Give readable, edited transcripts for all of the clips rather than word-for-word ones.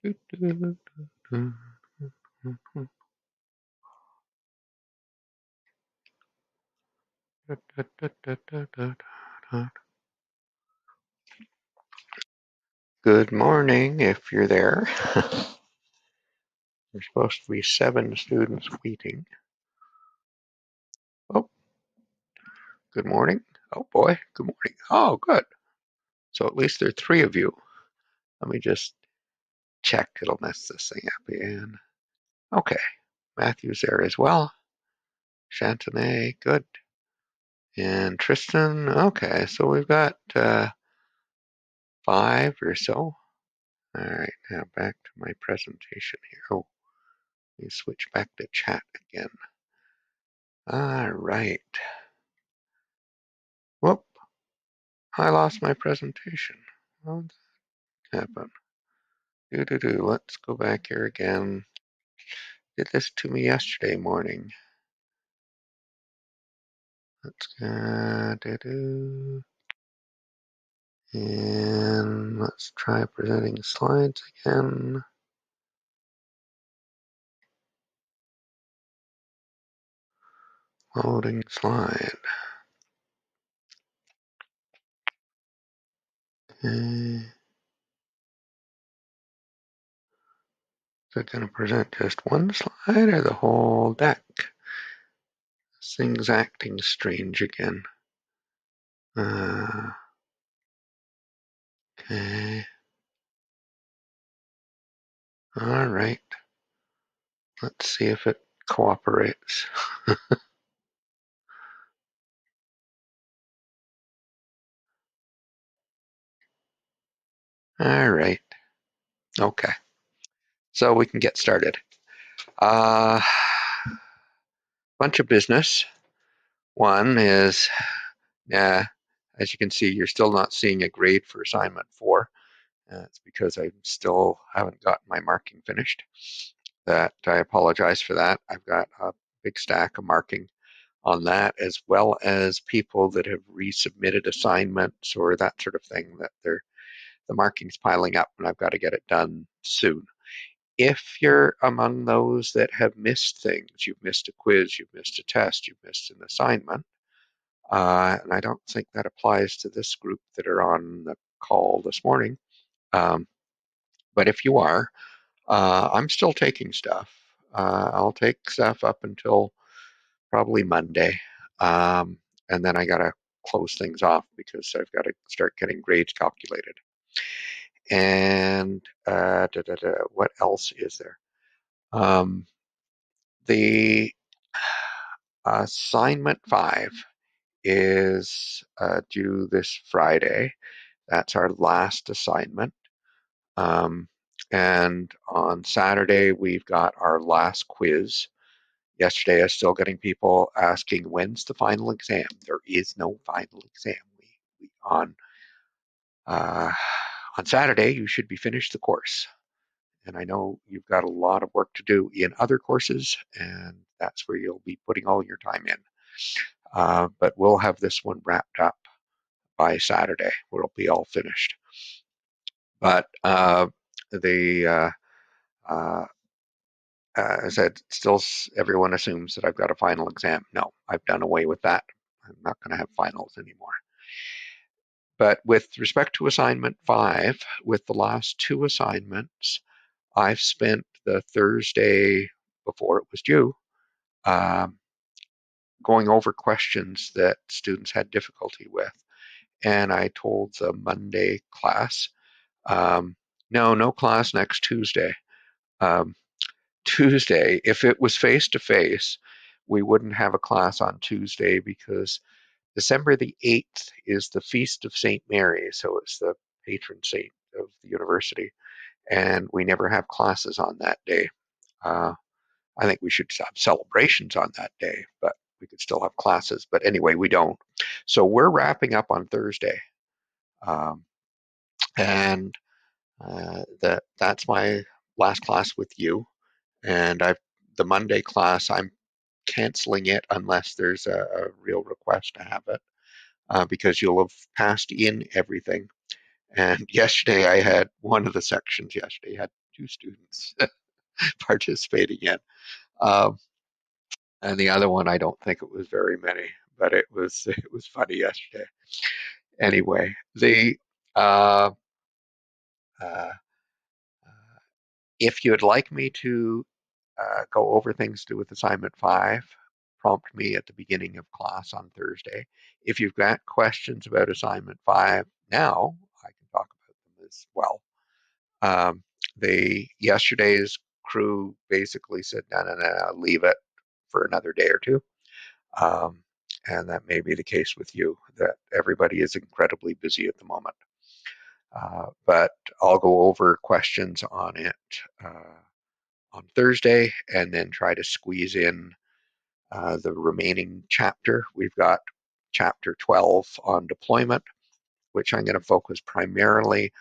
Good morning, if you're there. There's supposed to be 7 students waiting. Oh, good morning. Oh boy, good morning. Oh, good. So at least there are 3 of you. Let me just check. It'll mess this thing up again. Okay, Matthew's there as well. Chantonay, good. And Tristan, okay, so we've got 5 or so. All right, now back to my presentation here. Oh, let me switch back to chat again. All right. Whoop, I lost my presentation. What happened? Let's go back here again. Did this to me yesterday morning. Let's and let's try presenting slides again. Loading slide. Okay. Is it going to present just one slide or the whole deck? This thing's acting strange again. Okay. All right. Let's see if it cooperates. All right. Okay. So we can get started. Bunch of business. One is, as you can see, you're still not seeing a grade for assignment 4. It's because I still haven't gotten my marking finished. That I apologize for that. I've got a big stack of marking on that, as well as people that have resubmitted assignments or that sort of thing, that the marking's piling up and I've got to get it done soon. If you're among those that have missed things, you've missed a quiz, you've missed a test, you've missed an assignment, and I don't think that applies to this group that are on the call this morning, but if you are, I'm still taking stuff. I'll take stuff up until probably Monday, and then I got to close things off because I've got to start getting grades calculated. And what else is there? The assignment 5 is due this Friday. That's our last assignment. And on Saturday, we've got our last quiz. Yesterday, I was still getting people asking, when's the final exam? There is no final exam. On Saturday, you should be finished the course. And I know you've got a lot of work to do in other courses, and that's where you'll be putting all your time in. But we'll have this one wrapped up by Saturday, where it'll be all finished. But as I said, still everyone assumes that I've got a final exam. No, I've done away with that. I'm not going to have finals anymore. But with respect to assignment 5, with the last 2 assignments, I've spent the Thursday before it was due going over questions that students had difficulty with. And I told the Monday class, no class next Tuesday. Tuesday, if it was face-to-face, we wouldn't have a class on Tuesday because December the 8th is the Feast of St. Mary, so it's the patron saint of the university, and we never have classes on that day. I think we should have celebrations on that day, but we could still have classes. But anyway, we don't. So we're wrapping up on Thursday, and that's my last class with you. And the Monday class, I'm canceling it unless there's a real request to have it, because you'll have passed in everything. And yesterday I had one of the sections yesterday had 2 students participating in. Um, and the other one, I don't think it was very many, but it was funny yesterday. Anyway, the uh, uh, if you'd like me to go over things to do with assignment 5, prompt me at the beginning of class on Thursday. If you've got questions about assignment 5 now, I can talk about them as well. Um, yesterday's crew basically said, no, no, no, leave it for another day or two. Um, and that may be the case with you, that everybody is incredibly busy at the moment. But I'll go over questions on it on Thursday and then try to squeeze in the remaining chapter. We've got chapter 12 on deployment, which I'm going to focus primarily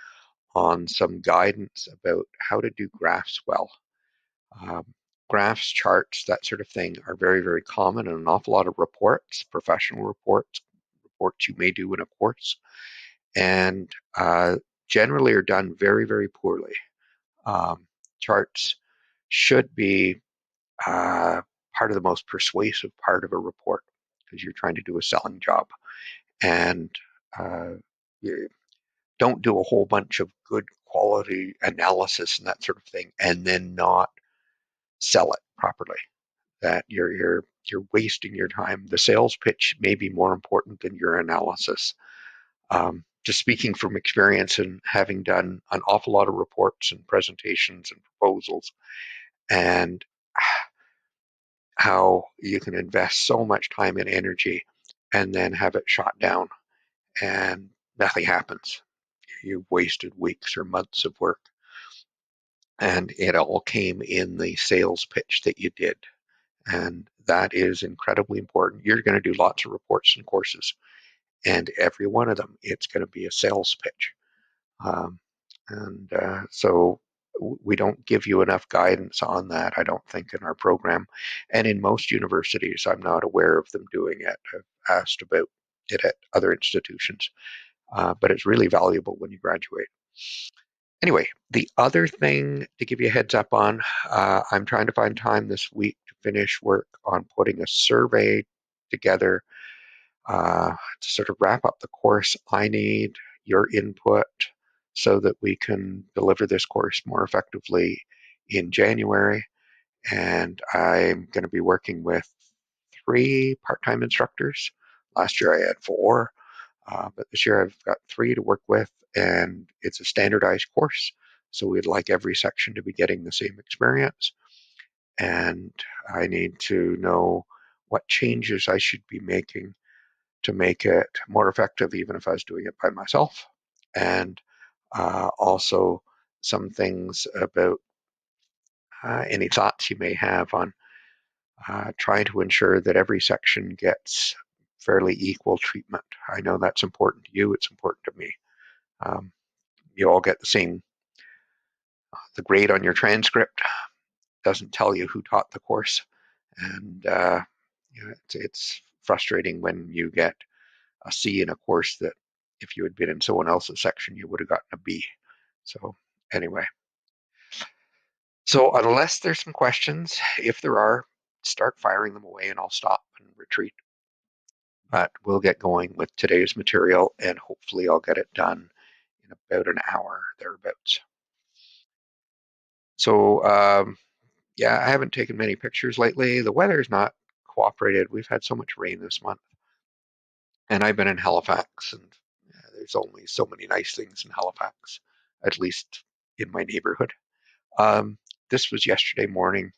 on some guidance about how to do graphs well. Um, Graphs, charts, that sort of thing are very, very common in an awful lot of reports, professional reports, reports you may do in a course, and generally are done very, very poorly. Charts should be part of the most persuasive part of a report because you're trying to do a selling job. And uh, you don't do a whole bunch of good quality analysis and that sort of thing and then not sell it properly. That you're wasting your time. The sales pitch may be more important than your analysis. Just speaking from experience and having done an awful lot of reports and presentations and proposals, and how you can invest so much time and energy and then have it shot down and nothing happens. You've wasted weeks or months of work, and it all came in the sales pitch that you did. And that is incredibly important. You're going to do lots of reports and courses, and every one of them, it's going to be a sales pitch. Um, and so we don't give you enough guidance on that, I don't think, in our program. And in most universities, I'm not aware of them doing it. I've asked about it at other institutions, but it's really valuable when you graduate. Anyway, the other thing to give you a heads up on, I'm trying to find time this week to finish work on putting a survey together to sort of wrap up the course. I need your input so that we can deliver this course more effectively in January. And I'm going to be working with 3 part-time instructors. Last year I had 4, but this year I've got 3 to work with, and it's a standardized course. So we'd like every section to be getting the same experience. And I need to know what changes I should be making to make it more effective, even if I was doing it by myself. And also some things about any thoughts you may have on trying to ensure that every section gets fairly equal treatment. I know that's important to you, it's important to me. Um, you all get the grade on your transcript doesn't tell you who taught the course. And it's frustrating when you get a C in a course that if you had been in someone else's section, you would have gotten a B. So anyway, so unless there's some questions, if there are, start firing them away and I'll stop and retreat. But we'll get going with today's material and hopefully I'll get it done in about an hour, thereabouts. So yeah, I haven't taken many pictures lately. The weather's not cooperated. We've had so much rain this month. And I've been in Halifax, and there's only so many nice things in Halifax, at least in my neighborhood. This was yesterday morning.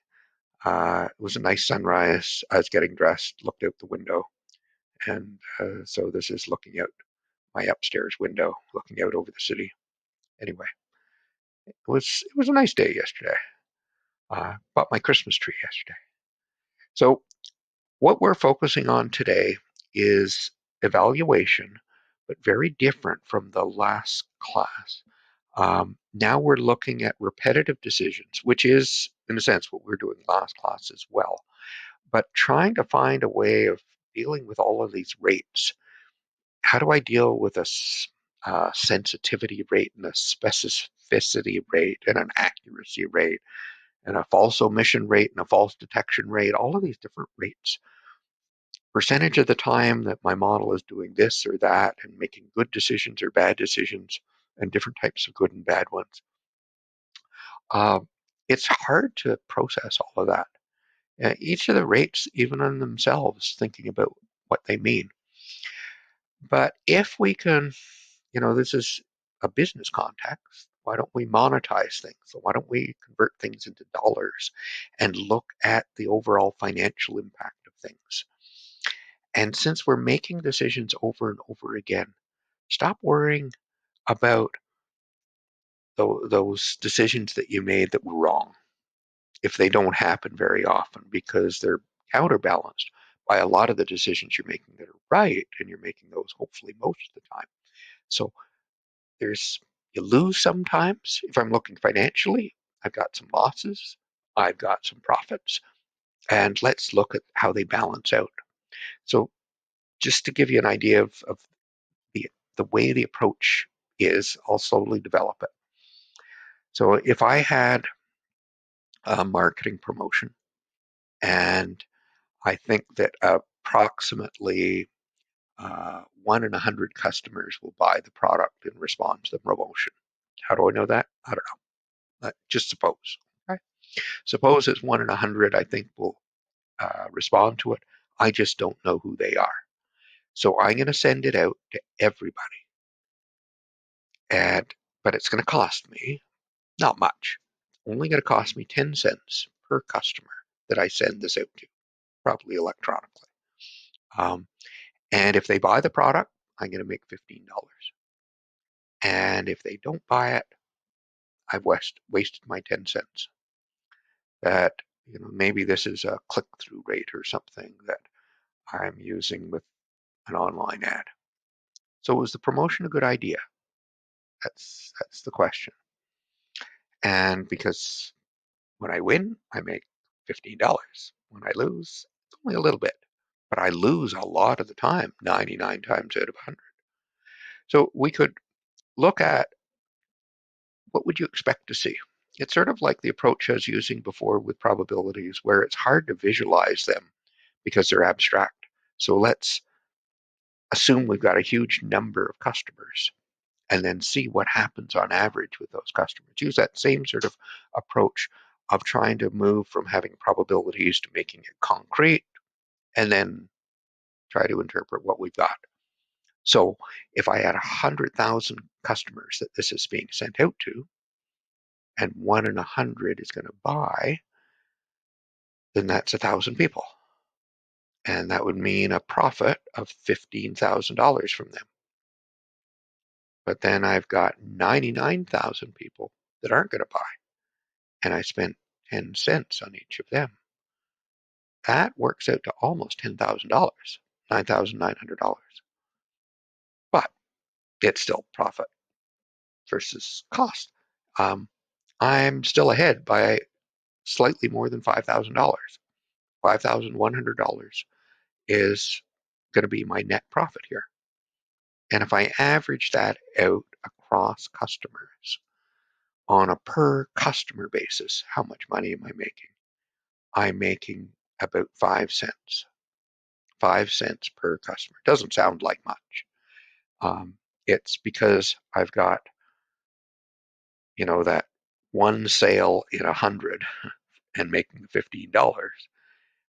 It was a nice sunrise. I was getting dressed, looked out the window, and so this is looking out my upstairs window, looking out over the city. Anyway, it was a nice day yesterday. Bought my Christmas tree yesterday. So what we're focusing on today is evaluation, but very different from the last class. Now we're looking at repetitive decisions, which is, in a sense, what we were doing last class as well, but trying to find a way of dealing with all of these rates. How do I deal with a sensitivity rate and a specificity rate and an accuracy rate and a false omission rate and a false detection rate, all of these different rates. Percentage of the time that my model is doing this or that and making good decisions or bad decisions, and different types of good and bad ones. Uh, it's hard to process all of that. Each of the rates, even in themselves, thinking about what they mean. But if we can, this is a business context. Why don't we monetize things? So why don't we convert things into dollars and look at the overall financial impact of things? And since we're making decisions over and over again, stop worrying about those decisions that you made that were wrong if they don't happen very often, because they're counterbalanced by a lot of the decisions you're making that are right, and you're making those hopefully most of the time. So you lose sometimes. If I'm looking financially, I've got some losses, I've got some profits, and let's look at how they balance out. So just to give you an idea of the way the approach is, I'll slowly develop it. So if I had a marketing promotion, and I think that approximately 1 in 100 customers will buy the product and respond to the promotion. How do I know that? I don't know. Just suppose. Okay? Suppose it's 1 in 100 I think will respond to it. I just don't know who they are. So I'm going to send it out to everybody. But it's going to cost me not much. It's only going to cost me 10 cents per customer that I send this out to, probably electronically. And if they buy the product, I'm going to make $15. And if they don't buy it, I've wasted my 10 cents. That, maybe this is a click-through rate or something that I'm using with an online ad. So was the promotion a good idea? That's the question. And because when I win, I make $15. When I lose, it's only a little bit. But I lose a lot of the time, 99 times out of 100. So we could look at, what would you expect to see? It's sort of like the approach I was using before with probabilities, where it's hard to visualize them because they're abstract. So let's assume we've got a huge number of customers and then see what happens on average with those customers. Use that same sort of approach of trying to move from having probabilities to making it concrete, and then try to interpret what we've got. So if I had 100,000 customers that this is being sent out to, and 1 in 100 is going to buy, then that's 1,000 people. And that would mean a profit of $15,000 from them. But then I've got 99,000 people that aren't going to buy, and I spent 10 cents on each of them. That works out to almost $10,000, $9,900. But it's still profit versus cost. I'm still ahead by slightly more than $5,000. $5,100 is going to be my net profit here. And if I average that out across customers on a per customer basis, how much money am I making? I'm making about 5 cents. 5 cents per customer. Doesn't sound like much. It's because I've got, that one sale in 100 and making $15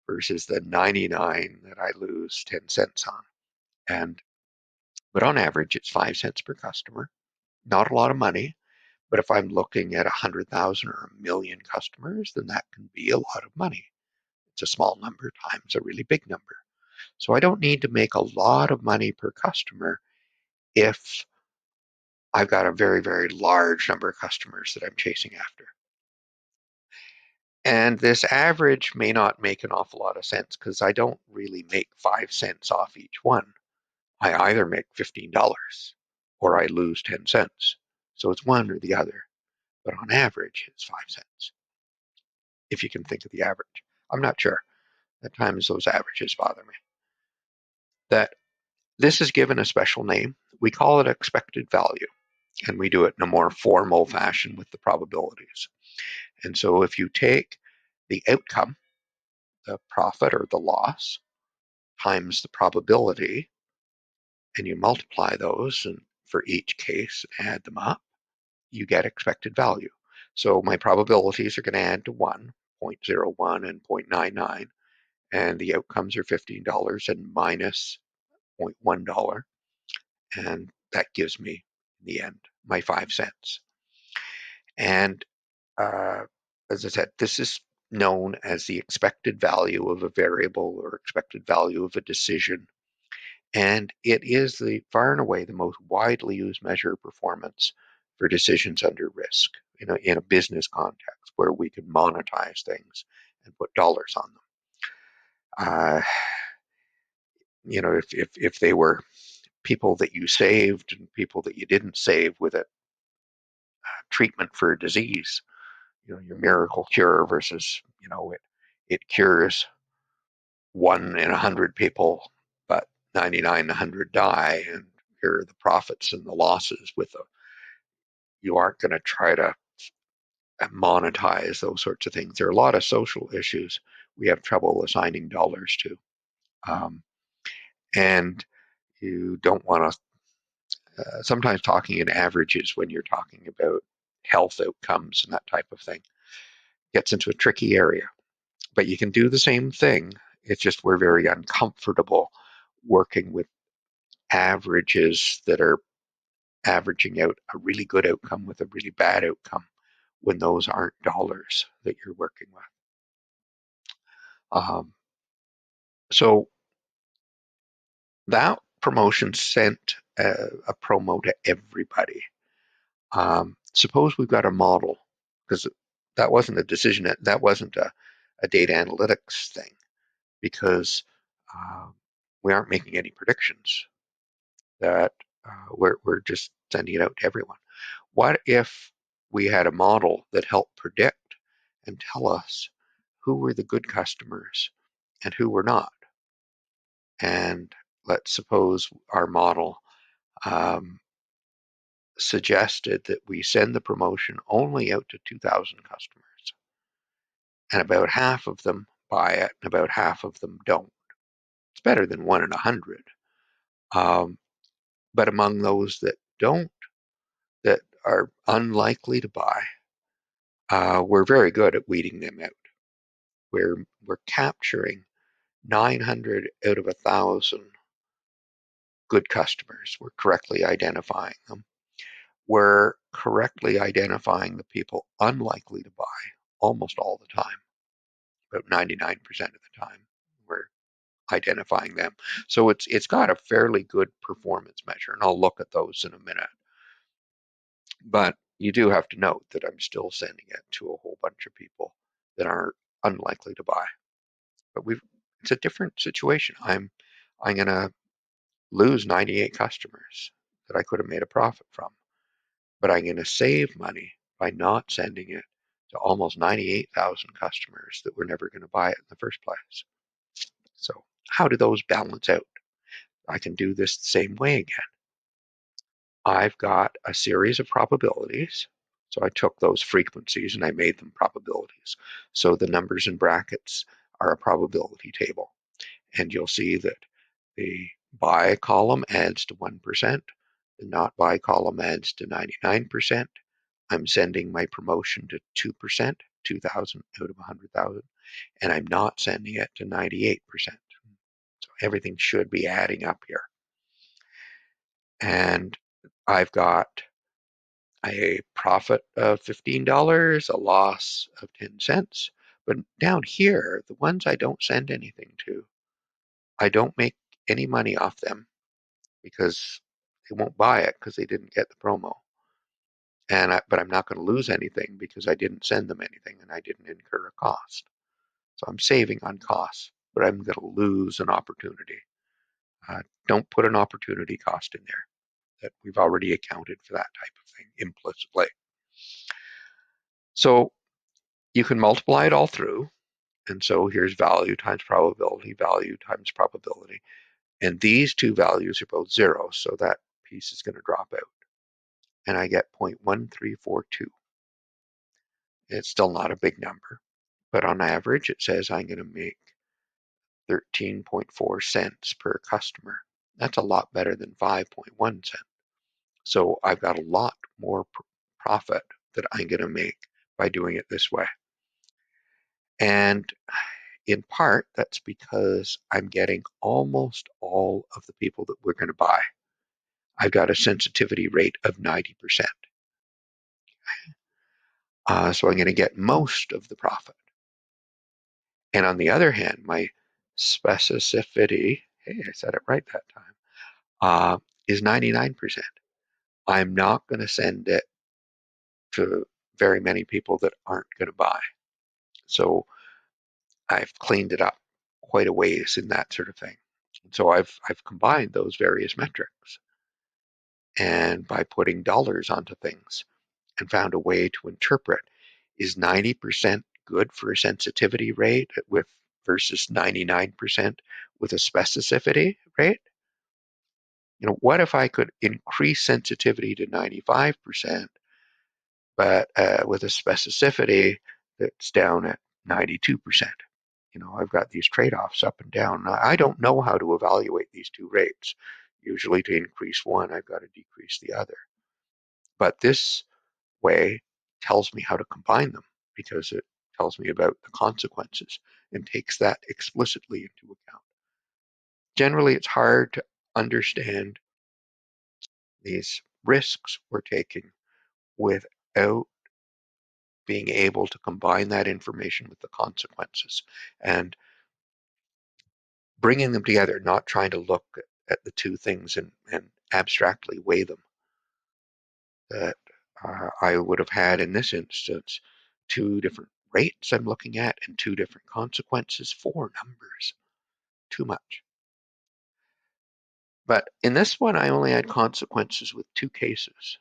versus the 99 that I lose 10 cents on. But on average, it's 5 cents per customer. Not a lot of money, but if I'm looking at 100,000 or a million customers, then that can be a lot of money. It's a small number times a really big number. So I don't need to make a lot of money per customer if I've got a very, very large number of customers that I'm chasing after. And this average may not make an awful lot of sense because I don't really make 5 cents off each one. I either make $15 or I lose 10 cents. So it's one or the other. But on average, it's 5 cents. If you can think of the average. I'm not sure. At times those averages bother me. That this is given a special name. We call it expected value. And we do it in a more formal fashion with the probabilities. And so if you take the outcome, the profit or the loss, times the probability, and you multiply those and for each case and add them up, you get expected value. So my probabilities are going to add to 1, 0.01 and 0.99, and the outcomes are $15 and minus $0.1, and that gives me, in the end, my 5 cents. And as I said, this is known as the expected value of a variable or expected value of a decision. And it is the far and away the most widely used measure of performance for decisions under risk, in a business context where we can monetize things and put dollars on them. If they were people that you saved and people that you didn't save with a treatment for a disease, your miracle cure versus, it cures 1 in 100 people, but 99 in 100 die, and here are the profits and the losses you aren't going to try to monetize those sorts of things. There are a lot of social issues we have trouble assigning dollars to. And you don't want to, sometimes talking in averages when you're talking about health outcomes and that type of thing gets into a tricky area. But you can do the same thing. It's just we're very uncomfortable working with averages that are averaging out a really good outcome with a really bad outcome when those aren't dollars that you're working with. So that promotion sent a promo to everybody. Suppose we've got a model, because that wasn't a decision, that wasn't a data analytics thing, because we aren't making any predictions. That we're just sending it out to everyone. What if we had a model that helped predict and tell us who were the good customers and who were not? And let's suppose our model suggested that we send the promotion only out to 2,000 customers, and about half of them buy it and about half of them don't. It's better than 1 in 100. But among those that don't, that are unlikely to buy, we're very good at weeding them out. We're capturing 900 out of 1,000 good customers. We're correctly identifying them. We're correctly identifying the people unlikely to buy almost all the time. About 99% of the time, we're identifying them. So it's got a fairly good performance measure, and I'll look at those in a minute. But you do have to note that I'm still sending it to a whole bunch of people that are unlikely to buy. But it's a different situation. I'm going to lose 98 customers that I could have made a profit from, but I'm going to save money by not sending it to almost 98,000 customers that were never going to buy it in the first place. So how do those balance out? I can do this the same way again. I've got a series of probabilities. So I took those frequencies and I made them probabilities. So the numbers in brackets are a probability table. And you'll see that the buy column adds to 1%. The not buy column adds to 99%. I'm sending my promotion to 2%, 2,000 out of 100,000, and I'm not sending it to 98%. So everything should be adding up here. And I've got a profit of $15, a loss of 10 cents. But down here, the ones I don't send anything to, I don't make any money off them because they won't buy it because they didn't get the promo. But I'm not going to lose anything because I didn't send them anything and I didn't incur a cost. So I'm saving on costs, but I'm going to lose an opportunity. Don't put an opportunity cost in there. That we've already accounted for that type of thing implicitly. So you can multiply it all through. And so here's value times probability, value times probability. And these two values are both zero, so that piece is going to drop out. and I get 0.1342. It's still not a big number, but on average, it says I'm going to make 13.4 cents per customer. That's a lot better than 5.1 cents. So I've got a lot more profit that I'm going to make by doing it this way. And in part, that's because I'm getting almost all of the people that we're going to buy. I've got a sensitivity rate of 90%. So I'm going to get most of the profit. And on the other hand, my specificity, hey, I said it right that time, is 99%. I'm not going to send it to very many people that aren't going to buy. So I've cleaned it up quite a ways in that sort of thing. So I've combined those various metrics, and by putting dollars onto things and found a way to interpret, is 90% good for a sensitivity rate with versus 99% with a specificity rate? What if I could increase sensitivity to 95%, but with a specificity that's down at 92%? I've got these trade-offs up and down. I don't know how to evaluate these two rates. Usually to increase one, I've got to decrease the other. But this way tells me how to combine them because it tells me about the consequences and takes that explicitly into account. Generally, it's hard to understand these risks we're taking without being able to combine that information with the consequences and bringing them together, not trying to look at the two things and abstractly weigh them. That I would have had in this instance two different rates I'm looking at and two different consequences, four numbers. Too much. But in this one, I only had consequences with two cases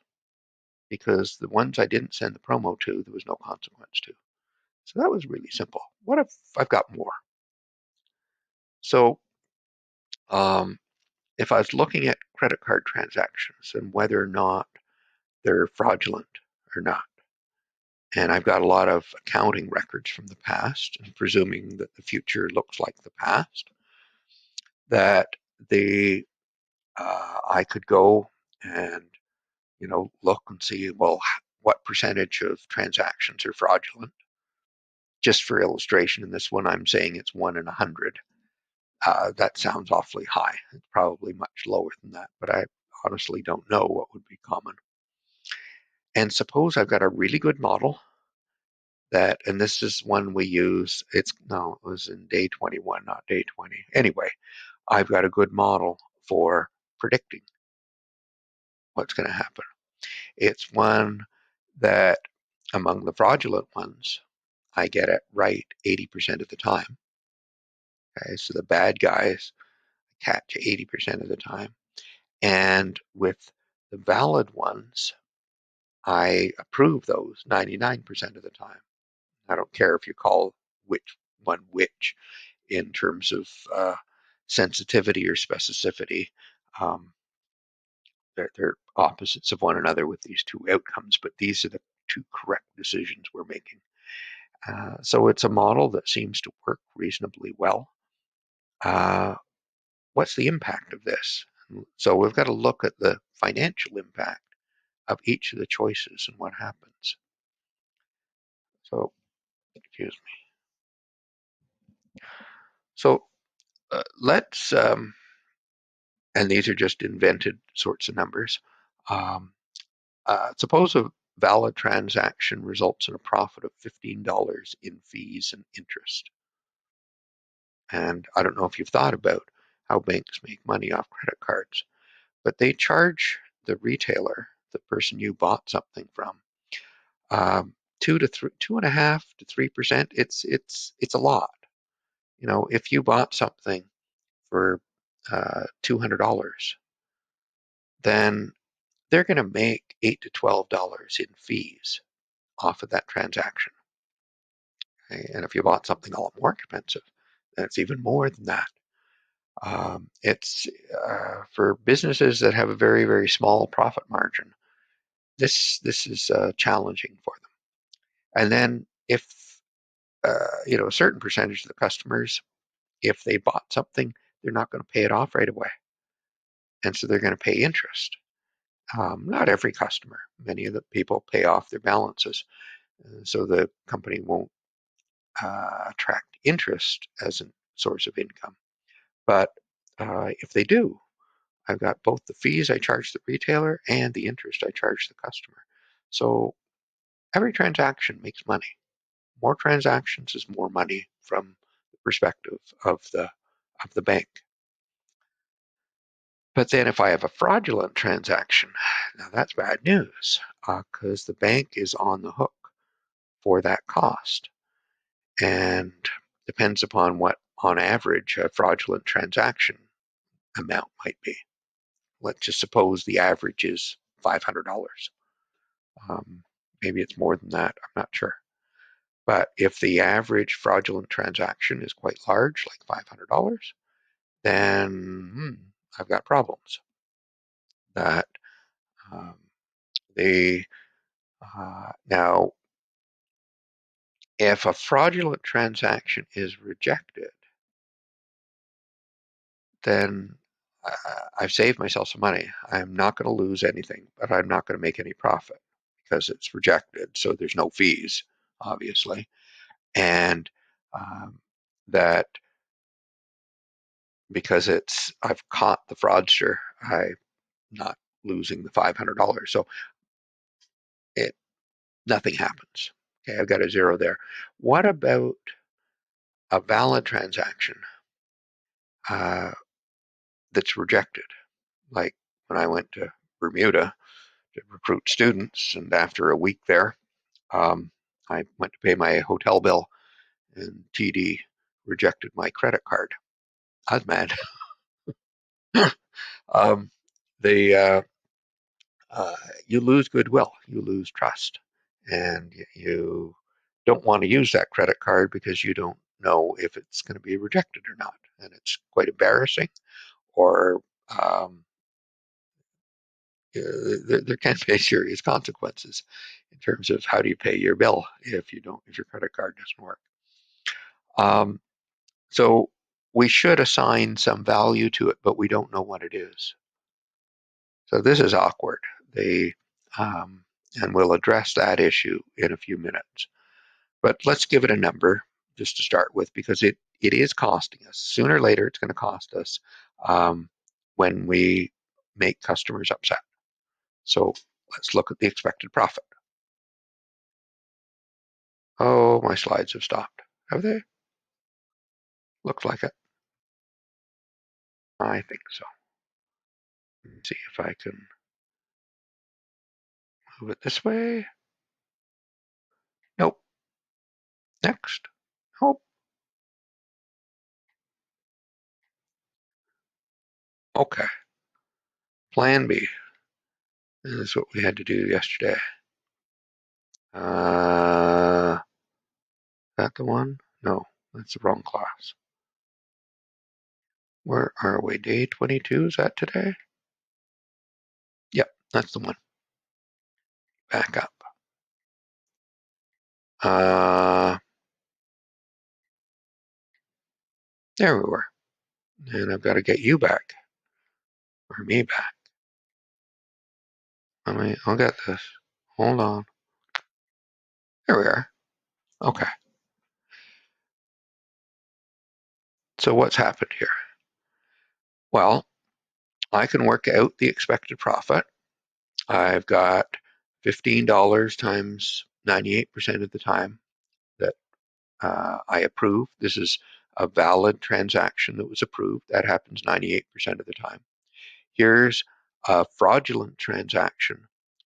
because the ones I didn't send the promo to, there was no consequence to. So that was really simple. What if I've got more? So um, if I was looking at credit card transactions and whether or not they're fraudulent or not, and I've got a lot of accounting records from the past, and presuming that the future looks like the past, that the I could go and look and see, well, what percentage of transactions are fraudulent. Just for illustration, in this one, I'm saying it's 1 in 100. That sounds awfully high. It's probably much lower than that, but I honestly don't know what would be common. And suppose I've got a really good model that, and this is one we use, it was in day 21, not day 20. Anyway, I've got a good model for predicting what's going to happen. It's one that among the fraudulent ones, I get it right 80% of the time. Okay, so the bad guys catch 80% of the time. And with the valid ones, I approve those 99% of the time. I don't care if you call which one which in terms of sensitivity or specificity. Um, they're opposites of one another with these two outcomes, but these are the two correct decisions we're making. So it's a model that seems to work reasonably well. What's the impact of this? So we've got to look at the financial impact of each of the choices and what happens. So, excuse me. So let's, and these are just invented sorts of numbers. Um, suppose a valid transaction results in a profit of $15 in fees and interest. And I don't know if you've thought about how banks make money off credit cards, but they charge the retailer, the person you bought something from, 2.5 to 3%. It's a lot. If you bought something for $200, then they're going to make $8 to $12 in fees off of that transaction. Okay? And if you bought something a lot more expensive, then it's even more than that. It's for businesses that have a very, very small profit margin. this is challenging for them. And then if a certain percentage of the customers, if they bought something, they're not going to pay it off right away, and so they're going to pay interest. Not every customer. Many of the people pay off their balances, so the company won't attract interest as a source of income. But if they do, I've got both the fees I charge the retailer and the interest I charge the customer. So every transaction makes money. More transactions is more money from the perspective of the bank. But then if I have a fraudulent transaction, now that's bad news because the bank is on the hook for that cost, and depends upon what, on average, a fraudulent transaction amount might be. Let's just suppose the average is $500. Maybe it's more than that, I'm not sure. But if the average fraudulent transaction is quite large, like $500, then I've got problems. That they now, if a fraudulent transaction is rejected, then I've saved myself some money. I'm not going to lose anything, but I'm not going to make any profit because it's rejected. So there's no fees, obviously, and that because I've caught the fraudster, I'm not losing the $500. So it nothing happens. Okay, I've got a zero there. What about a valid transaction uh, that's rejected? Like when I went to Bermuda to recruit students, and after a week there, I went to pay my hotel bill, and TD rejected my credit card. I was mad. um, they You lose goodwill, you lose trust, and you don't want to use that credit card because you don't know if it's going to be rejected or not, and it's quite embarrassing. Or there can be serious consequences in terms of how do you pay your bill if your credit card doesn't work. Um, so we should assign some value to it, but we don't know what it is. So this is awkward. They and we'll address that issue in a few minutes. But let's give it a number just to start with, because it is costing us. Sooner or later, it's going to cost us um, when we make customers upset. So let's look at the expected profit. Oh, my slides have stopped. Have they? Looks like it. I think so. Let's see if I can move it this way. Nope. Next. Nope. Okay. Plan B. This is what we had to do yesterday. Is that the one? No, that's the wrong class. Where are we? Day 22? Is that today? Yep, that's the one. Back up. Uh, there we were. And I've got to get you back. Or me back. I'll get this. Hold on. There we are. Okay. So what's happened here? Well, I can work out the expected profit. I've got $15 times 98% of the time that I approve. This is a valid transaction that was approved. That happens 98% of the time. Here's a fraudulent transaction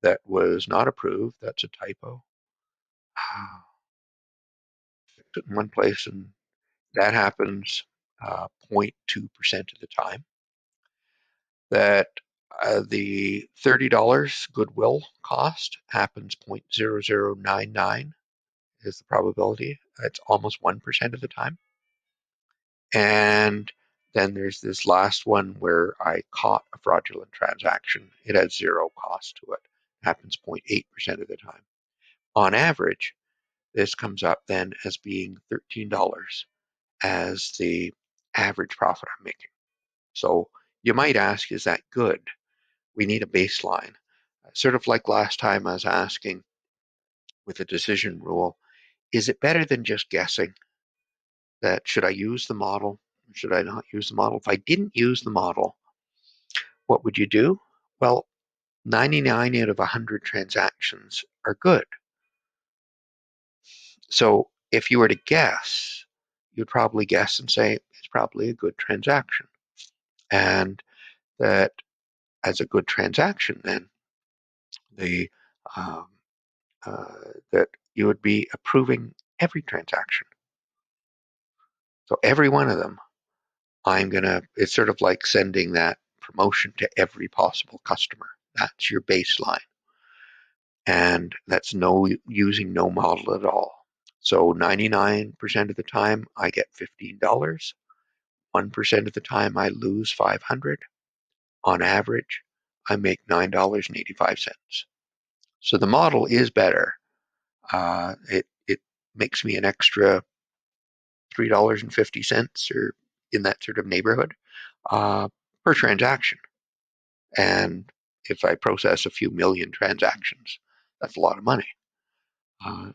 that was not approved. That's a typo. Fix it in one place, and that happens 0.2% of the time. That the $30 goodwill cost happens 0.0099 is the probability. That's almost 1% of the time. And then there's this last one where I caught a fraudulent transaction. It had zero cost to it. Happens 0.8% of the time. On average, this comes up then as being $13 as the average profit I'm making. So you might ask, is that good? We need a baseline. Sort of like last time I was asking with a decision rule, is it better than just guessing that should I use the model? Should I not use the model? If I didn't use the model, what would you do? Well, 99 out of 100 transactions are good. So if you were to guess, you'd probably guess and say it's probably a good transaction. And that as a good transaction, then the um, that you would be approving every transaction. So every one of them, it's sort of like sending that promotion to every possible customer. That's your baseline. And that's using no model at all. So 99% of the time I get $15. 1% of the time I lose 500. On average, I make $9.85. So the model is better. It makes me an extra $3.50 or in that sort of neighborhood uh, per transaction. And if I process a few million transactions, that's a lot of money.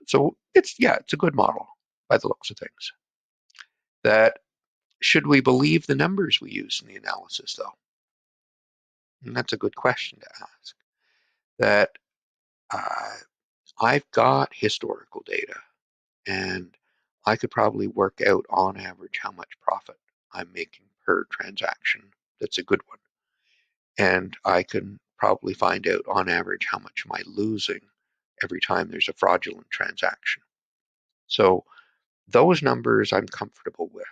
So it's a good model by the looks of things. That should we believe the numbers we use in the analysis, though? And that's a good question to ask. That uh, I've got historical data, and I could probably work out on average how much profit I'm making per transaction. That's a good one. And I can probably find out on average how much am I losing every time there's a fraudulent transaction. So those numbers I'm comfortable with.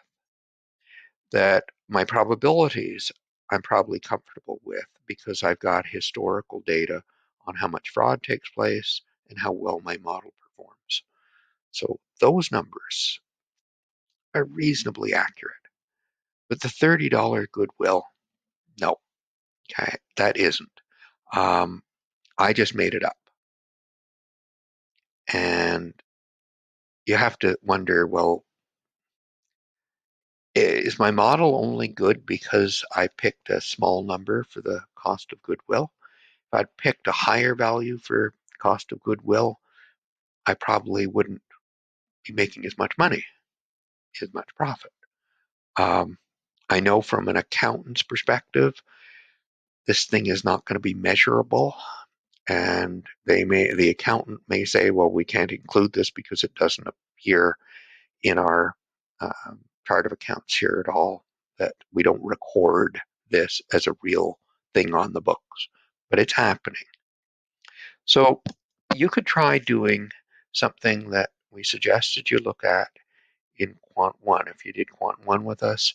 That my probabilities I'm probably comfortable with because I've got historical data on how much fraud takes place and how well my model performs. So those numbers are reasonably accurate. But the $30 goodwill, no, okay, that isn't. Um, I just made it up. And you have to wonder, well, is my model only good because I picked a small number for the cost of goodwill? If I'd picked a higher value for cost of goodwill, I probably wouldn't be making as much money, as much profit. Um, I know from an accountant's perspective, this thing is not going to be measurable, and the accountant may say, well, we can't include this because it doesn't appear in our chart of accounts here at all, that we don't record this as a real thing on the books, but it's happening. So you could try doing something that we suggested you look at in Quant 1. If you did Quant 1 with us,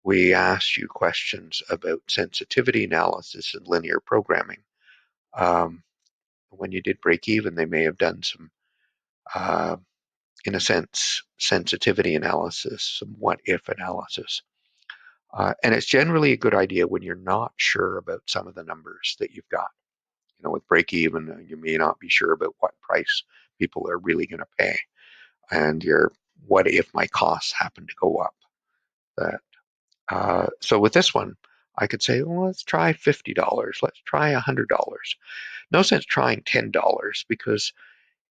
we asked you questions about sensitivity analysis and linear programming. When you did break even, they may have done some, in a sense, sensitivity analysis, some what if analysis. And it's generally a good idea when you're not sure about some of the numbers that you've got. With break even, you may not be sure about what price people are really going to pay. And what if my costs happen to go up? So with this one, I could say, well, let's try $50. Let's try $100. No sense trying $10 because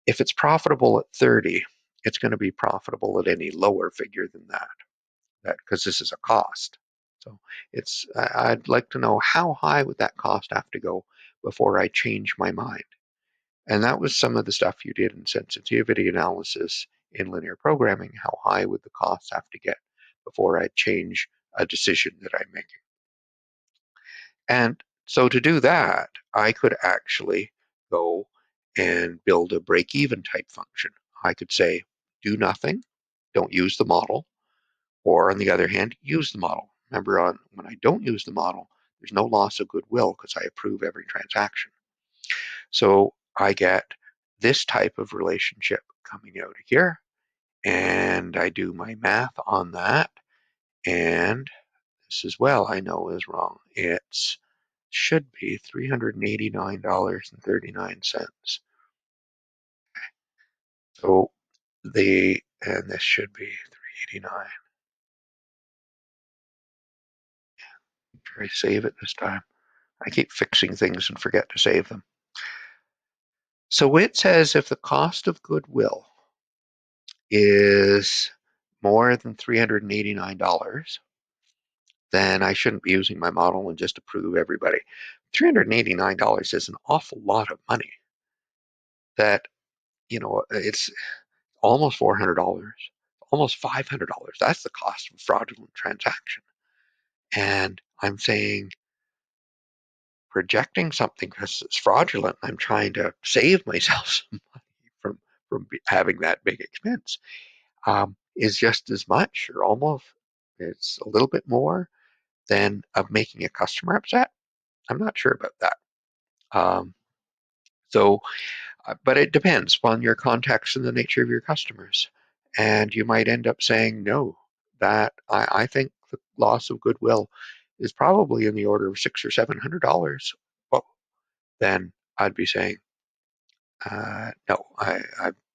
if it's profitable at 30, it's going to be profitable at any lower figure than that because this is a cost. So I'd like to know how high would that cost have to go before I change my mind. And that was some of the stuff you did in sensitivity analysis in linear programming. How high would the costs have to get before I change a decision that I'm making? And so to do that, I could actually go and build a break-even type function. I could say, do nothing, don't use the model, or on the other hand, use the model. Remember, when I don't use the model, there's no loss of goodwill because I approve every transaction. So I get this type of relationship coming out of here, and I do my math on that, and this as well I know is wrong. It's should be $389.39. So and this should be 389. Try to save it this time. I keep fixing things and forget to save them. So it says if the cost of goodwill is more than $389, then I shouldn't be using my model and just approve everybody. $389 is an awful lot of money. That, it's almost $400, almost $500. That's the cost of a fraudulent transaction. And I'm saying rejecting something because it's fraudulent. I'm trying to save myself some money from having that big expense. Is just as much or almost, it's a little bit more than of making a customer upset. I'm not sure about that. Um, so, but it depends upon your context and the nature of your customers. And you might end up saying, no, that I think the loss of goodwill is probably in the order of $600 or $700. Well, then I'd be saying, no,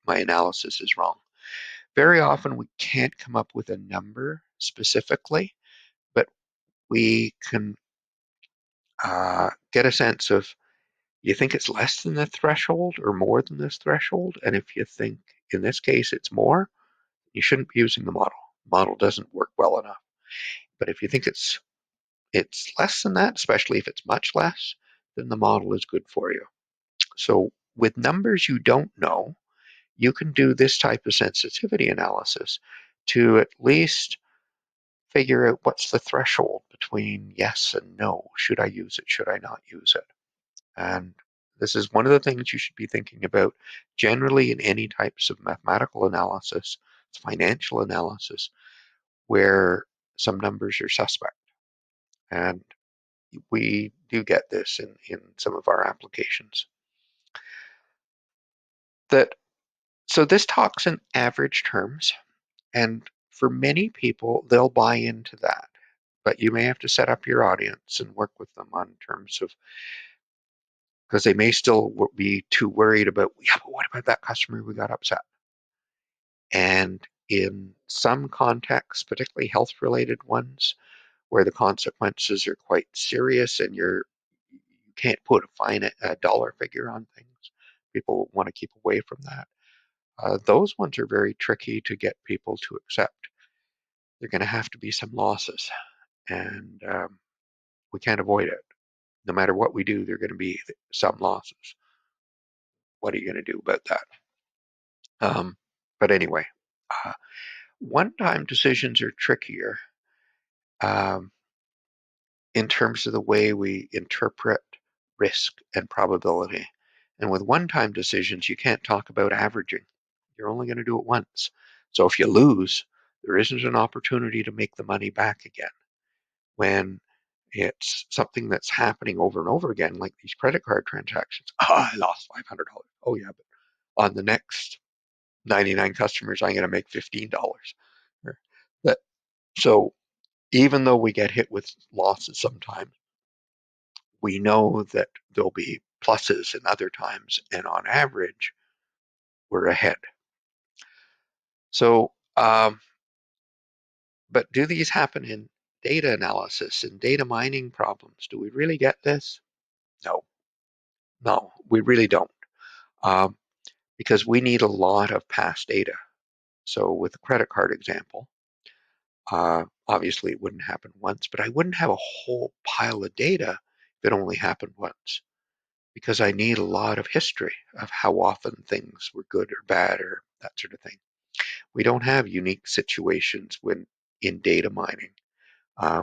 my analysis is wrong. Very often we can't come up with a number specifically, but we can get a sense of, you think it's less than the threshold or more than this threshold? And if you think in this case it's more, you shouldn't be using the model. The model doesn't work well enough. But if you think it's less than that, especially if it's much less, then the model is good for you. So with numbers you don't know, you can do this type of sensitivity analysis to at least figure out what's the threshold between yes and no. Should I use it? Should I not use it? And this is one of the things you should be thinking about generally in any types of mathematical analysis, financial analysis, where some numbers are suspect. And we do get this in some of our applications. That so this talks in average terms, and for many people, they'll buy into that. But you may have to set up your audience and work with them on terms of, because they may still be too worried about, yeah, but what about that customer who got upset? And in some contexts, particularly health-related ones, where the consequences are quite serious and you can't put a dollar figure on things, people want to keep away from that. Those ones are very tricky to get people to accept. They're going to have to be some losses, and we can't avoid it. No matter what we do, there are going to be some losses. What are you going to do about that? But anyway, uh, one-time decisions are trickier um, in terms of the way we interpret risk and probability. And with one-time decisions, you can't talk about averaging. You're only going to do it once. So if you lose, there isn't an opportunity to make the money back again. When it's something that's happening over and over again, like these credit card transactions. Oh, I lost $500. Oh, yeah, but on the next 99 customers, I'm going to make $15. That, so even though we get hit with losses sometimes, we know that there'll be pluses in other times, and on average, we're ahead. So, but do these happen in data analysis and data mining problems? Do we really get this? No, no, we really don't. Um, because we need a lot of past data. So with the credit card example, obviously it wouldn't happen once, but I wouldn't have a whole pile of data if it only happened once, because I need a lot of history of how often things were good or bad or that sort of thing. We don't have unique situations when in data mining.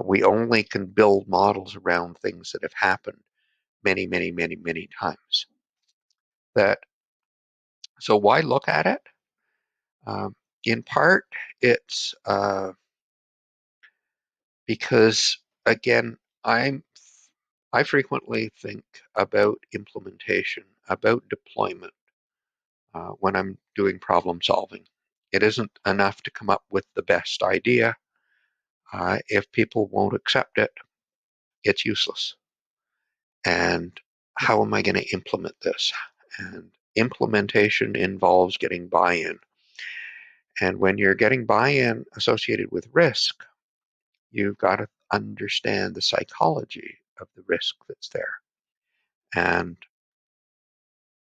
We only can build models around things that have happened many, many, many, many times. That so why look at it? In part, it's because again, I frequently think about implementation, about deployment when I'm doing problem solving. It isn't enough to come up with the best idea. If people won't accept it, it's useless. And how am I going to implement this? And implementation involves getting buy-in. And when you're getting buy-in associated with risk, you've got to understand the psychology of the risk that's there. And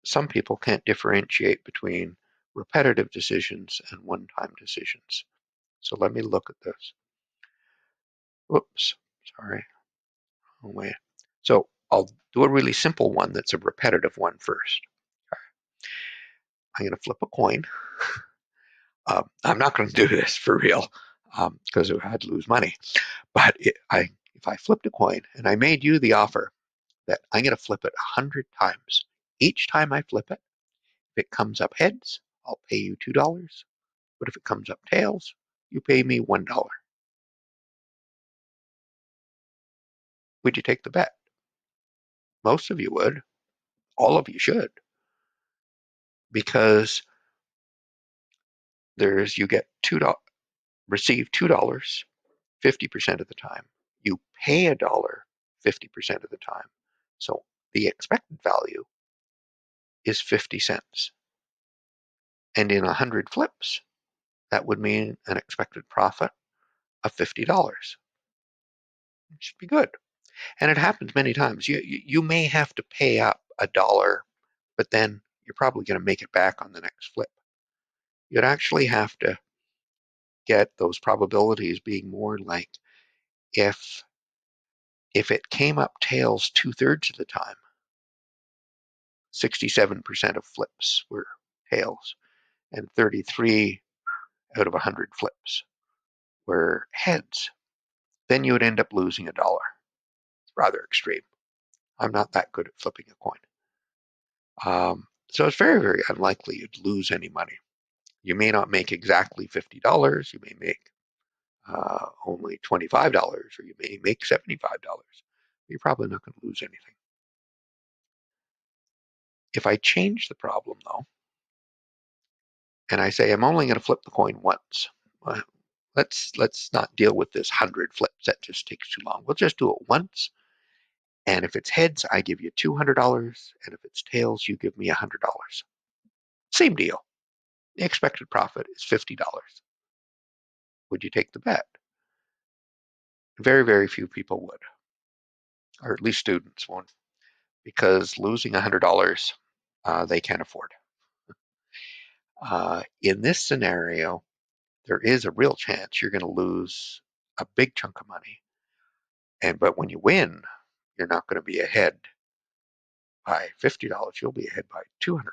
some people can't differentiate between repetitive decisions and one-time decisions. So let me look at this. Whoops, sorry. Oh, wait. So I'll do a really simple one that's a repetitive one first. I'm going to flip a coin. I'm not going to do this for real because I'd lose money. But if I flipped a coin and I made you the offer that I'm going to flip it 100 times, each time I flip it, if it comes up heads, I'll pay you $2. But if it comes up tails, you pay me $1. Would you take the bet? Most of you would. All of you should. Because you get receive $2 50% of the time. You pay a dollar 50% of the time. So the expected value is 50 cents. And in 100 flips, that would mean an expected profit of $50. It should be good. And it happens many times. You may have to pay up a dollar, but then you're probably going to make it back on the next flip. You'd actually have to get those probabilities being more like if it came up tails 2/3 of the time, 67% of flips were tails, and 33 out of 100 flips were heads, then you would end up losing a dollar. It's rather extreme. I'm not that good at flipping a coin. So it's very, very unlikely you'd lose any money. You may not make exactly $50. You may make only $25, or you may make $75. You're probably not going to lose anything. If I change the problem, though, and I say I'm only going to flip the coin once, let's not deal with this 100 flips. That just takes too long. We'll just do it once. And if it's heads, I give you $200. And if it's tails, you give me $100. Same deal. The expected profit is $50. Would you take the bet? Very, very few people would, or at least students won't, because losing $100 they can't afford. In this scenario, there is a real chance you're going to lose a big chunk of money. But when you win, you're not going to be ahead by $50. You'll be ahead by $200.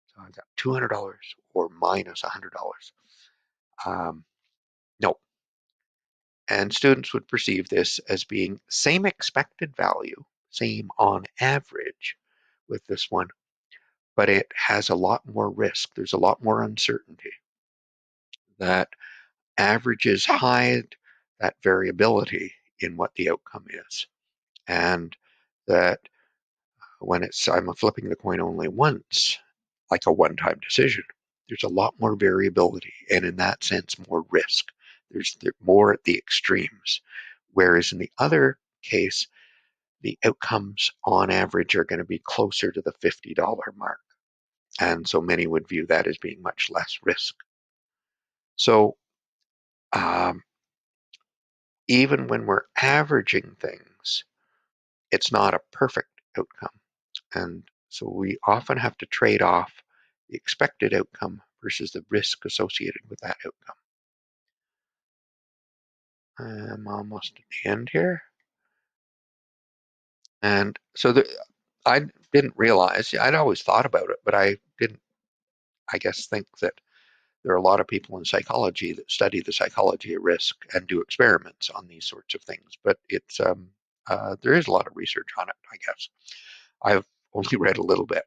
So I got $200 or minus $100. No. And students would perceive this as being same expected value, same on average with this one, but it has a lot more risk. There's a lot more uncertainty. That averages hide that variability in what the outcome is. And that when I'm flipping the coin only once, like a one-time decision, there's a lot more variability, and in that sense, more risk. There's more at the extremes. Whereas in the other case, the outcomes on average are going to be closer to the $50 mark. And so many would view that as being much less risk. So um, even when we're averaging things, it's not a perfect outcome. And so we often have to trade off the expected outcome versus the risk associated with that outcome. I'm almost at the end here. And so I didn't realize, I'd always thought about it, but I didn't, I guess, think that there are a lot of people in psychology that study the psychology of risk and do experiments on these sorts of things. But there is a lot of research on it, I guess. I've only read a little bit,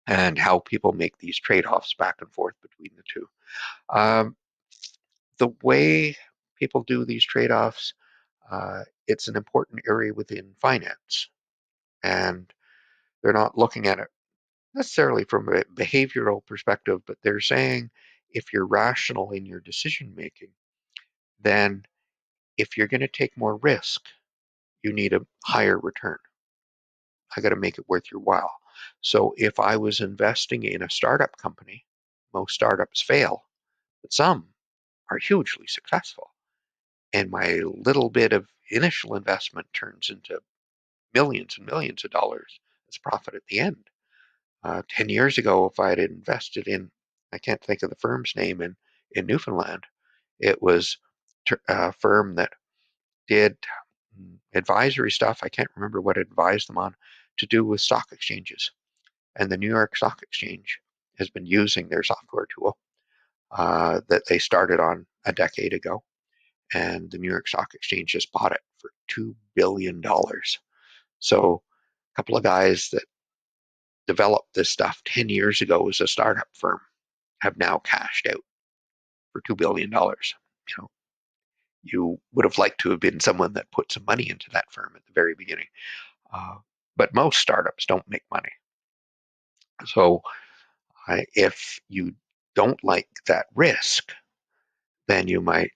and how people make these trade-offs back and forth between the two. Um, the way people do these trade-offs, it's an important area within finance, and they're not looking at it necessarily from a behavioral perspective, but they're saying if you're rational in your decision making, then if you're going to take more risk, you need a higher return. I got to make it worth your while. So if I was investing in a startup company, most startups fail, but some are hugely successful. And my little bit of initial investment turns into millions and millions of dollars as profit at the end. 10 years ago, if I had invested in, I can't think of the firm's name in Newfoundland, it was a firm that did advisory stuff. I can't remember what it advised them on to do with stock exchanges. And the New York Stock Exchange has been using their software tool that they started on a decade ago. And the New York Stock Exchange just bought it for $2 billion. So a couple of guys that developed this stuff 10 years ago as a startup firm have now cashed out for $2 billion. You know, you would have liked to have been someone that put some money into that firm at the very beginning. Uh, but most startups don't make money. So if you don't like that risk, then you might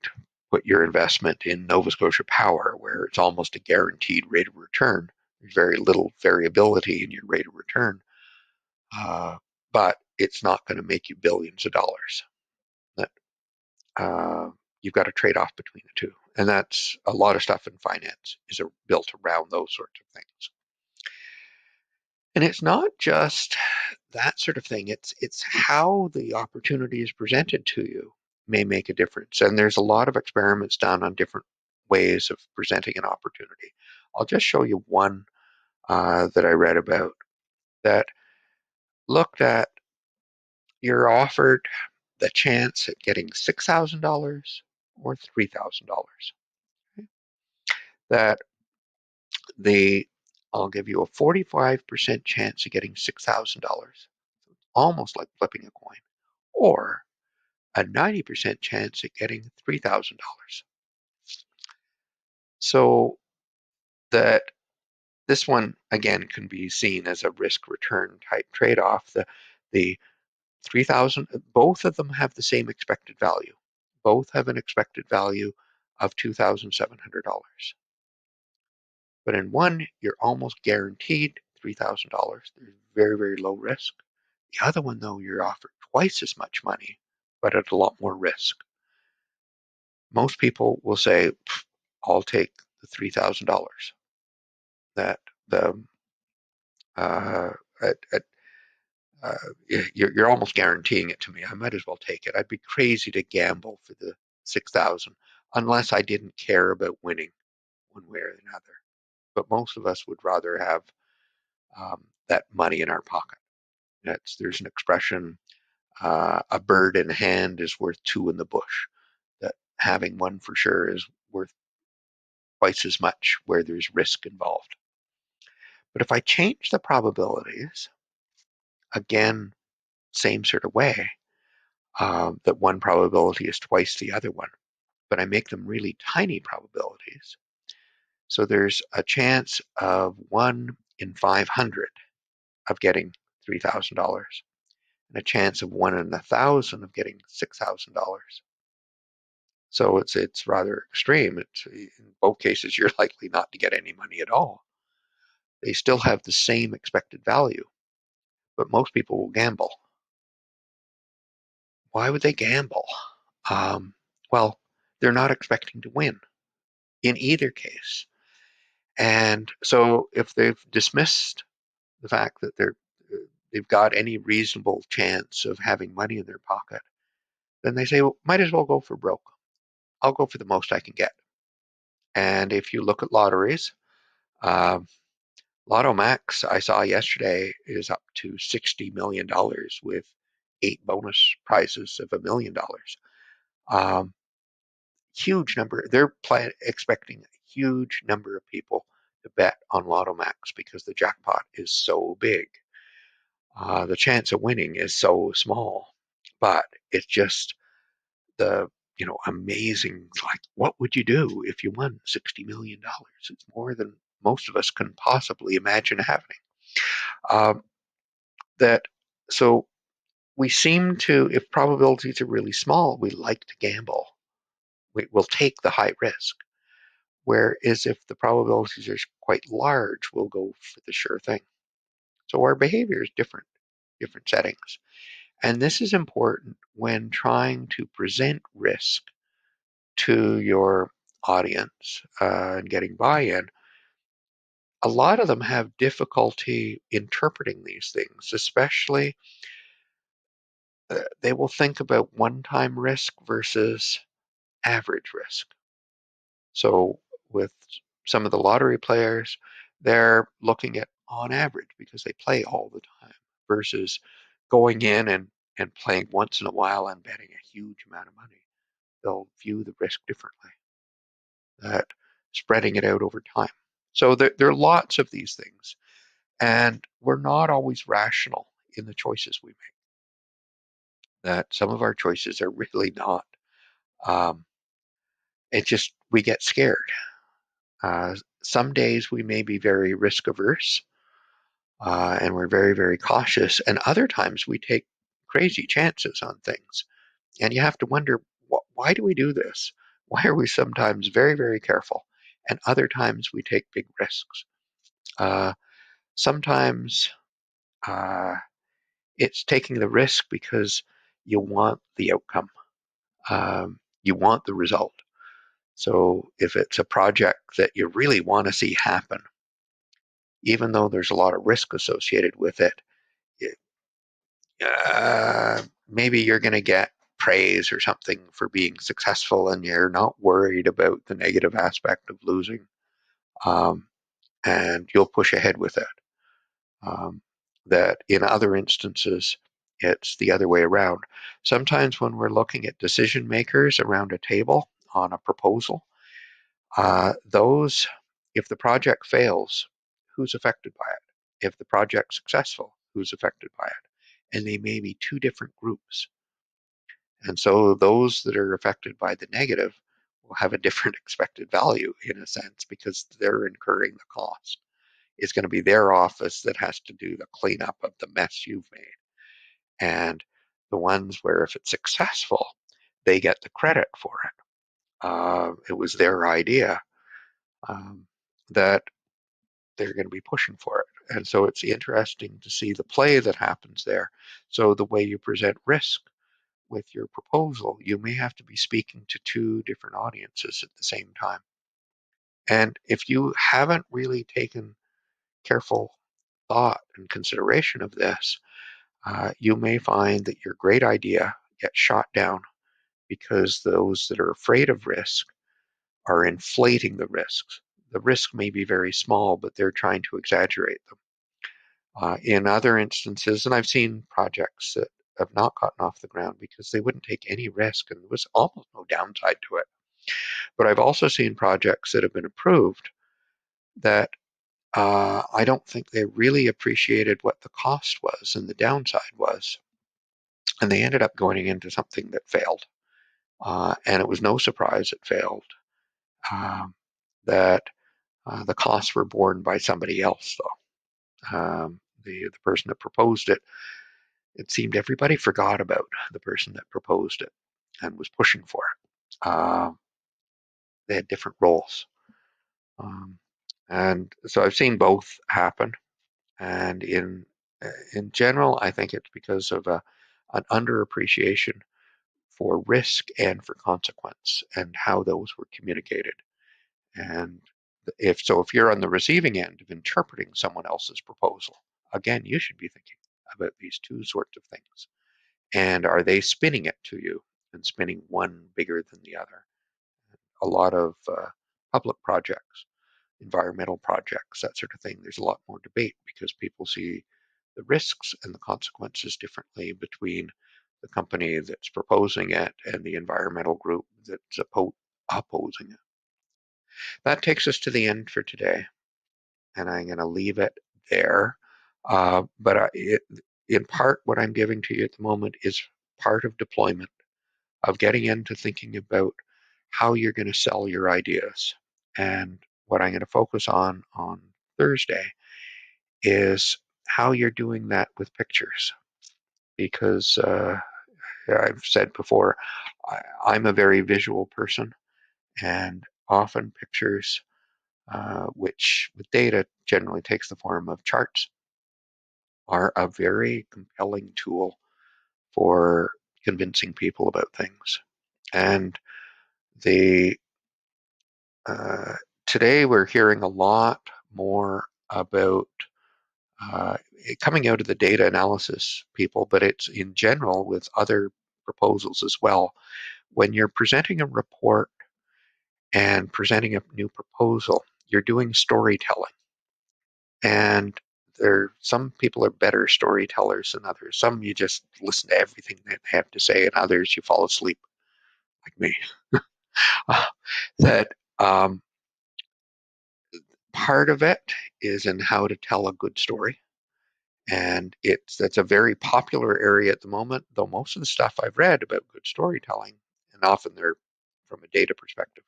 put your investment in Nova Scotia Power, where it's almost a guaranteed rate of return. There's very little variability in your rate of return, but it's not going to make you billions of dollars. That you've got to trade off between the two, and that's a lot of stuff in finance is built around those sorts of things. And it's not just that sort of thing. It's how the opportunity is presented to you may make a difference. And there's a lot of experiments done on different ways of presenting an opportunity. I'll just show you one that I read about that looked at you're offered the chance at getting $6,000 or $3,000. That the I'll give you a 45% chance of getting $6,000, almost like flipping a coin, or a 90% chance at getting $3,000. So that this one again can be seen as a risk return type trade off. The 3,000, both of them have the same expected value. Both have an expected value of $2,700. But in one, you're almost guaranteed $3,000. There's very, very low risk. The other one, though, you're offered twice as much money, but at a lot more risk. Most people will say, I'll take the $3,000. That the uh, at, uh, you're almost guaranteeing it to me. I might as well take it. I'd be crazy to gamble for the 6,000 unless I didn't care about winning one way or another. But most of us would rather have that money in our pocket. There's an expression: a bird in hand is worth two in the bush. That having one for sure is worth twice as much where there's risk involved. But if I change the probabilities, again, same sort of way, that one probability is twice the other one, but I make them really tiny probabilities. So there's a chance of 1 in 500 of getting $3,000 and a chance of 1 in 1,000 of getting $6,000. So it's rather extreme. In both cases, you're likely not to get any money at all. They still have the same expected value, but most people will gamble. Why would they gamble? Um, well, they're not expecting to win in either case. And so if they've dismissed the fact that they've got any reasonable chance of having money in their pocket, then they say, well, might as well go for broke. I'll go for the most I can get. And if you look at lotteries, um, Lotto Max I saw yesterday is up to $60 million with 8 bonus prizes of $1 million. Um, huge number. They're expecting a huge number of people to bet on Lotto Max because the jackpot is so big. The chance of winning is so small, but it's just the amazing. Like, what would you do if you won $60 million? It's more than most of us can possibly imagine having. Um, that so we seem to, if probabilities are really small, we like to gamble. We'll take the high risk. Whereas if the probabilities are quite large, we'll go for the sure thing. So our behavior is different settings. And this is important when trying to present risk to your audience and getting buy-in. A lot of them have difficulty interpreting these things, especially they will think about one-time risk versus average risk. So with some of the lottery players, they're looking at on average because they play all the time versus going in and playing once in a while and betting a huge amount of money. They'll view the risk differently, that spreading it out over time. So there are lots of these things, and we're not always rational in the choices we make. That some of our choices are really not. Um, it just, we get scared. Some days we may be very risk averse and we're very, very cautious. And other times we take crazy chances on things. And you have to wonder, why do we do this? Why are we sometimes very, very careful? And other times we take big risks. Uh, Sometimes uh, it's taking the risk because you want the outcome, you want the result. So if it's a project that you really want to see happen, even though there's a lot of risk associated with it, maybe you're going to get praise or something for being successful and you're not worried about the negative aspect of losing, um, and you'll push ahead with it. That in other instances, it's the other way around. Sometimes when we're looking at decision makers around a table on a proposal, those, if the project fails, who's affected by it? If the project's successful, who's affected by it? And they may be two different groups. And so those that are affected by the negative will have a different expected value in a sense because they're incurring the cost. It's going to be their office that has to do the cleanup of the mess you've made. And the ones where if it's successful, they get the credit for it. It was their idea, that they're going to be pushing for it. And so it's interesting to see the play that happens there. So the way you present risk with your proposal, you may have to be speaking to two different audiences at the same time. And if you haven't really taken careful thought and consideration of this, you may find that your great idea gets shot down because those that are afraid of risk are inflating the risks. The risk may be very small, but they're trying to exaggerate them. In other instances, and I've seen projects that have not gotten off the ground because they wouldn't take any risk and there was almost no downside to it. But I've also seen projects that have been approved that I don't think they really appreciated what the cost was and the downside was. And they ended up going into something that failed. And it was no surprise it failed. That the costs were borne by somebody else, though. The person that proposed it, it seemed everybody forgot about the person that proposed it and was pushing for it. They had different roles. Um, and so I've seen both happen. And in general, I think it's because of an underappreciation for risk and for consequence and how those were communicated. And if you're on the receiving end of interpreting someone else's proposal, again, you should be thinking about these two sorts of things. And are they spinning it to you and spinning one bigger than the other? A lot of public projects, environmental projects, that sort of thing, there's a lot more debate because people see the risks and the consequences differently between the company that's proposing it and the environmental group that's opposing it. That takes us to the end for today, and I'm going to leave it there. In part, what I'm giving to you at the moment is part of deployment, of getting into thinking about how you're going to sell your ideas. And what I'm going to focus on Thursday is how you're doing that with pictures. Because I've said before, I'm a very visual person, and often pictures, which with data generally takes the form of charts, are a very compelling tool for convincing people about things. And the uh, today we're hearing a lot more about coming out of the data analysis people, but it's in general with other proposals as well. When you're presenting a report and presenting a new proposal, you're doing storytelling. And some people are better storytellers than others. Some you just listen to everything they have to say, and others you fall asleep, like me. that part of it is in how to tell a good story. And that's a very popular area at the moment, though most of the stuff I've read about good storytelling, and often they're from a data perspective,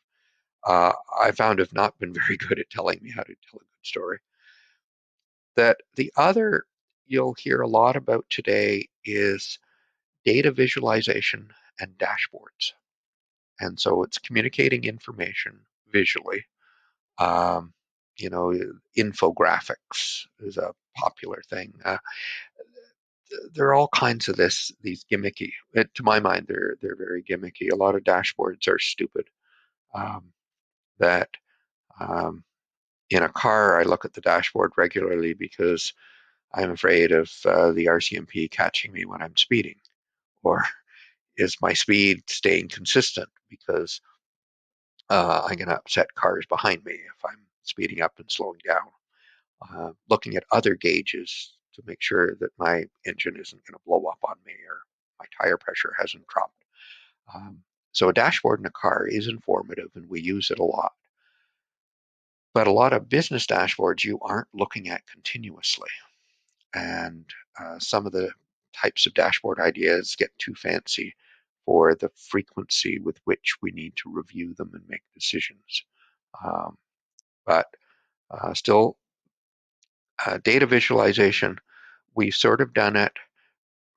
I found have not been very good at telling me how to tell a good story. That the other you'll hear a lot about today is data visualization and dashboards. And so it's communicating information visually. Um, infographics is a popular thing. There are all kinds of these gimmicky. To my mind, they're very gimmicky. A lot of dashboards are stupid. Um, that um, in a car, I look at the dashboard regularly because I'm afraid of the RCMP catching me when I'm speeding, or is my speed staying consistent because I'm going to upset cars behind me if I'm speeding up and slowing down. Looking at other gauges to make sure that my engine isn't going to blow up on me or my tire pressure hasn't dropped. So a dashboard in a car is informative and we use it a lot. But a lot of business dashboards you aren't looking at continuously. And some of the types of dashboard ideas get too fancy for the frequency with which we need to review them and make decisions. But still, data visualization, we've sort of done it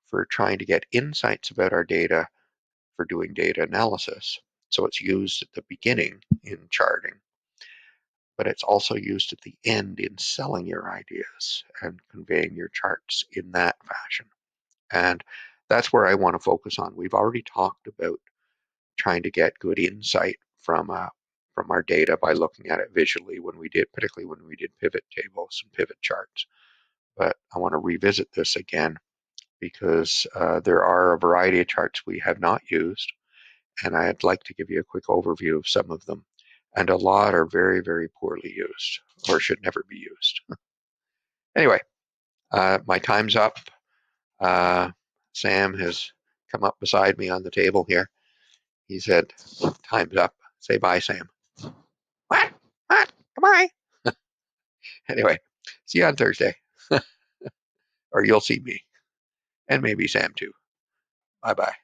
for trying to get insights about our data for doing data analysis. So it's used at the beginning in charting, but it's also used at the end in selling your ideas and conveying your charts in that fashion. And that's where I want to focus on. We've already talked about trying to get good insight from our data by looking at it visually particularly when we did pivot tables and pivot charts. But I want to revisit this again because there are a variety of charts we have not used, and I'd like to give you a quick overview of some of them. And a lot are very, very poorly used or should never be used. Anyway, my time's up. Sam has come up beside me on the table here. He said, time's up. Say bye, Sam. What? What? Goodbye. Anyway, see you on Thursday. Or you'll see me. And maybe Sam too. Bye bye.